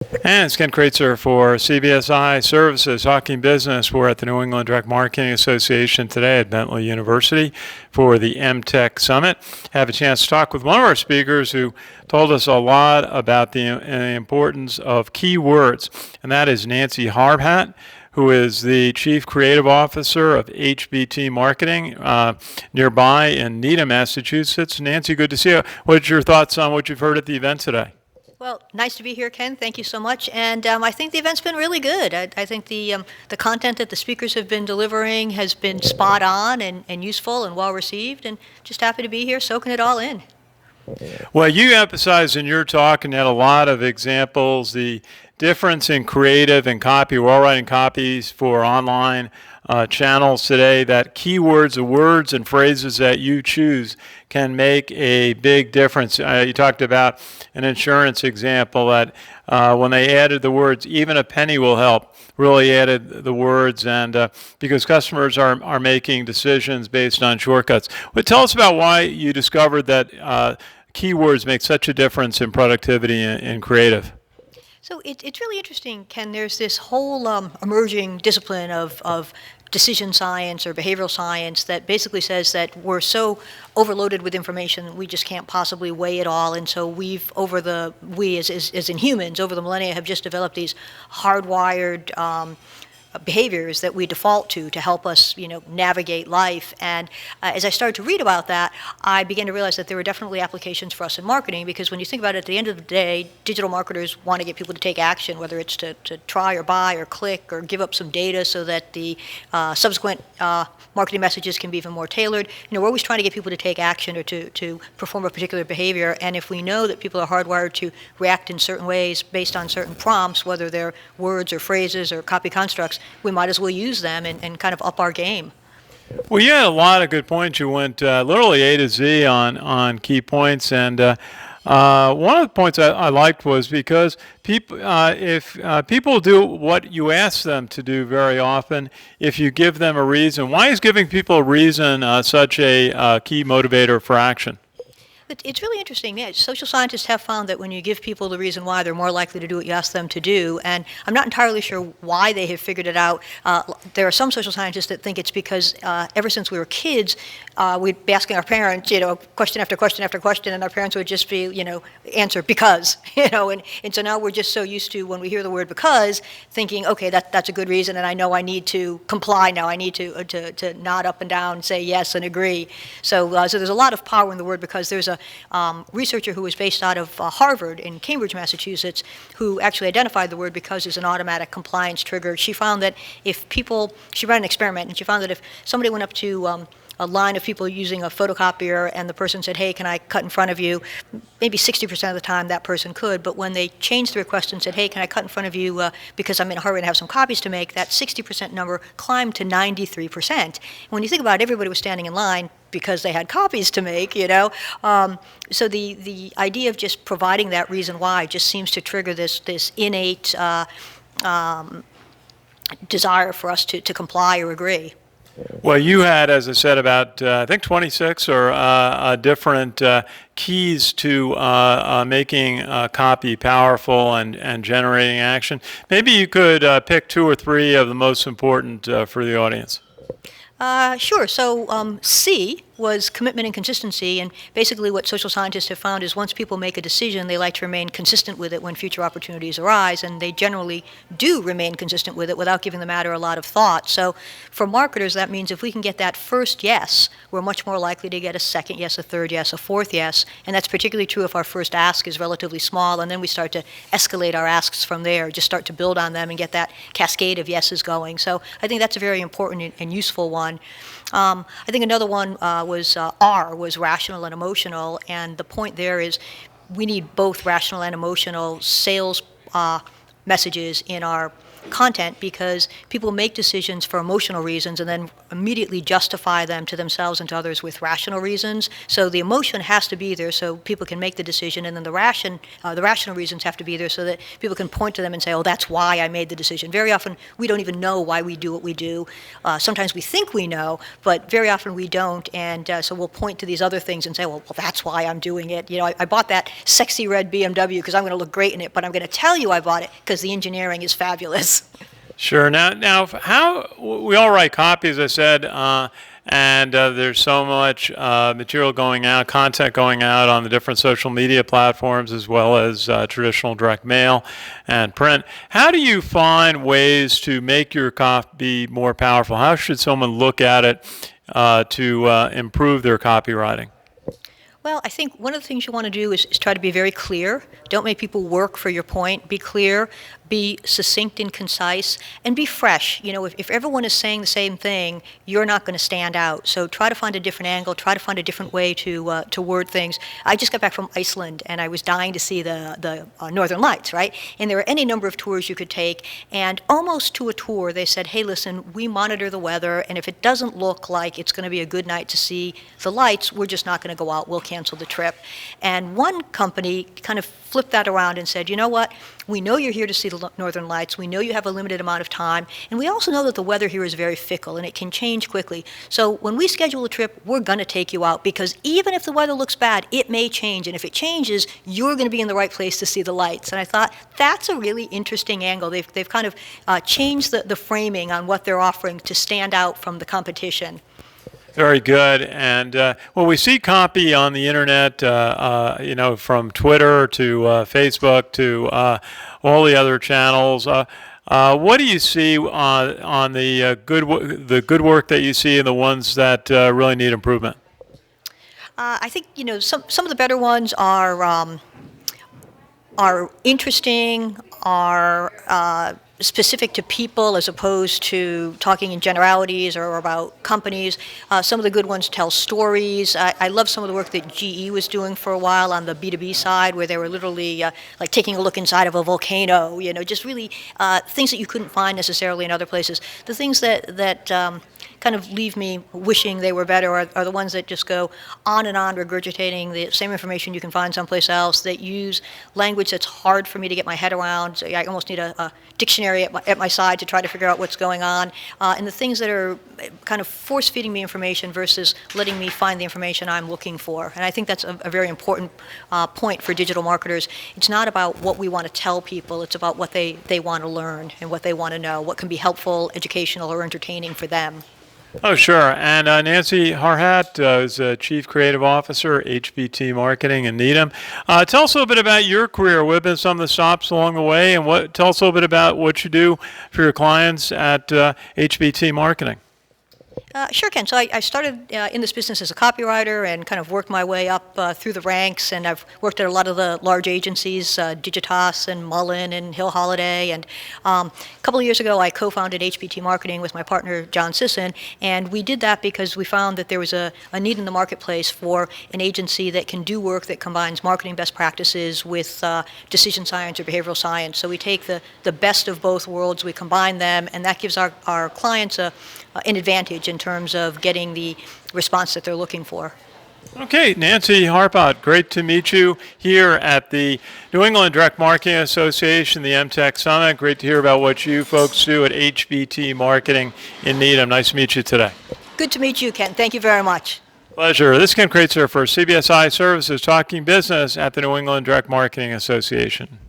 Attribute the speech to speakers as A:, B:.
A: And it's Ken Kraetzer for CBSI Services, Talking Business. We're at the New England Direct Marketing Association today at Bentley University for the MTech Summit. Have a chance to talk with one of our speakers who told us a lot about the importance of keywords, and that is Nancy Harhut, who is the Chief Creative Officer of HBT Marketing nearby in Needham, Massachusetts. Nancy, good to see you. What's your thoughts on what you've heard at the event today?
B: Well, nice to be here, Ken. Thank you so much. And I think the event's been really good. I think the content that the speakers have been delivering has been spot on and useful and well received. And just happy to be here, soaking it all in.
A: Well, you emphasized in your talk and had a lot of examples the difference in creative and copy. We're all writing copies for online channels today, that keywords, the words and phrases that you choose can make a big difference. You talked about an insurance example that when they added the words, even a penny will help, really added the words, and because customers are making decisions based on shortcuts. But tell us about why you discovered that keywords make such a difference in productivity and creative.
B: So it's really interesting, Ken. There's this whole emerging discipline of decision science or behavioral science that basically says that we're so overloaded with information that we just can't possibly weigh it all. And so we as in humans, over the millennia, have just developed these hardwired behaviors that we default to help us, navigate life. And as I started to read about that, I began to realize that there were definitely applications for us in marketing, because when you think about it, at the end of the day, digital marketers want to get people to take action, whether it's to try or buy or click or give up some data so that the subsequent marketing messages can be even more tailored. We're always trying to get people to take action or to perform a particular behavior. And if we know that people are hardwired to react in certain ways based on certain prompts, whether they're words or phrases or copy constructs, we might as well use them and kind of up our game.
A: Well, you had a lot of good points. You went literally A to Z on key points, and one of the points I liked was because people, if people do what you ask them to do very often, if you give them a reason, why is giving people a reason such a key motivator for action?
B: It's really interesting. Yeah, social scientists have found that when you give people the reason why, they're more likely to do what you ask them to do. And I'm not entirely sure why they have figured it out. There are some social scientists that think it's because ever since we were kids, we'd be asking our parents, question after question after question, and our parents would just be, answer because, and so now we're just so used to, when we hear the word because, thinking, okay, that's a good reason, and I know I need to comply now. I need to nod up and down, say yes, and agree. So there's a lot of power in the word because. There's a researcher who was based out of Harvard in Cambridge, Massachusetts, who actually identified the word because as an automatic compliance trigger. She found that she ran an experiment, and she found that if somebody went up to a line of people using a photocopier and the person said, hey, can I cut in front of you? Maybe 60% of the time that person could, but when they changed the request and said, hey, can I cut in front of you because I'm in a hurry and have some copies to make, that 60% number climbed to 93%. When you think about it, everybody was standing in line because they had copies to make, so the idea of just providing that reason why just seems to trigger this innate desire for us to comply or agree.
A: Well, you had, as I said, about I think 26 or different keys to making a copy powerful and generating action. Maybe you could pick two or three of the most important for the audience.
B: Sure. So C was commitment and consistency, and basically what social scientists have found is once people make a decision, they like to remain consistent with it when future opportunities arise, and they generally do remain consistent with it without giving the matter a lot of thought. So for marketers, that means if we can get that first yes, we're much more likely to get a second yes, a third yes, a fourth yes, and that's particularly true if our first ask is relatively small, and then we start to escalate our asks from there, just start to build on them and get that cascade of yeses going. So I think that's a very important and useful one. I think another one was R, was rational and emotional, and the point there is we need both rational and emotional sales messages in our content because people make decisions for emotional reasons and then immediately justify them to themselves and to others with rational reasons. So the emotion has to be there so people can make the decision, and then the rational reasons have to be there so that people can point to them and say, oh, that's why I made the decision. Very often we don't even know why we do what we do. Sometimes we think we know, but very often we don't, and so we'll point to these other things and say, well, that's why I'm doing it. I bought that sexy red BMW because I'm going to look great in it, but I'm going to tell you I bought it because the engineering is fabulous.
A: Sure. Now, how we all write copy, as I said, and there's so much material going out, content going out on the different social media platforms, as well as traditional direct mail and print. How do you find ways to make your copy more powerful? How should someone look at it to improve their copywriting?
B: Well, I think one of the things you want to do is try to be very clear. Don't make people work for your point. Be clear, be succinct and concise, and be fresh. If everyone is saying the same thing, you're not going to stand out. So try to find a different angle. Try to find a different way to word things. I just got back from Iceland, and I was dying to see the Northern Lights, right? And there were any number of tours you could take, and almost to a tour, they said, hey, listen, we monitor the weather, and if it doesn't look like it's going to be a good night to see the lights, we're just not going to go out. We'll cancel the trip. And one company kind of flipped that around and said, you know what? We know you're here to see the Northern Lights. We know you have a limited amount of time. And we also know that the weather here is very fickle and it can change quickly. So when we schedule a trip, we're going to take you out because even if the weather looks bad, it may change. And if it changes, you're going to be in the right place to see the lights. And I thought that's a really interesting angle. They've kind of changed the framing on what they're offering to stand out from the competition.
A: Very good. And well, we see copy on the internet, from Twitter to Facebook to all the other channels. What do you see on the good work that you see and the ones that really need improvement?
B: I think some of the better ones are interesting, are specific to people as opposed to talking in generalities or about companies. Some of the good ones tell stories. I love some of the work that GE was doing for a while on the B2B side, where they were literally like taking a look inside of a volcano, just really things that you couldn't find necessarily in other places. The things that kind of leave me wishing they were better are the ones that just go on and on regurgitating the same information you can find someplace else, that use language that's hard for me to get my head around. So I almost need a dictionary at my side to try to figure out what's going on. And the things that are kind of force-feeding me information versus letting me find the information I'm looking for. And I think that's a very important point for digital marketers. It's not about what we want to tell people. It's about what they want to learn and what they want to know, what can be helpful, educational, or entertaining for them.
A: Oh, sure. And Nancy Harhut is Chief Creative Officer, HBT Marketing in Needham. Tell us a little bit about your career. What have been some of the stops along the way, and tell us a little bit about what you do for your clients at HBT Marketing.
B: Sure, Ken. So I started in this business as a copywriter and kind of worked my way up through the ranks, and I've worked at a lot of the large agencies, Digitas and Mullen and Hill Holliday. And a couple of years ago, I co-founded HBT Marketing with my partner, John Sisson, and we did that because we found that there was a need in the marketplace for an agency that can do work that combines marketing best practices with decision science or behavioral science. So we take the best of both worlds, we combine them, and that gives our clients an advantage in terms of getting the response that they're looking for.
A: Okay, Nancy Harhut, great to meet you here at the New England Direct Marketing Association, the MTech Summit. Great to hear about what you folks do at HBT Marketing in Needham. Nice to meet you today.
B: Good to meet you, Ken. Thank you very much.
A: Pleasure. This is Ken Kraetzer for CBSI Services, talking business at the New England Direct Marketing Association.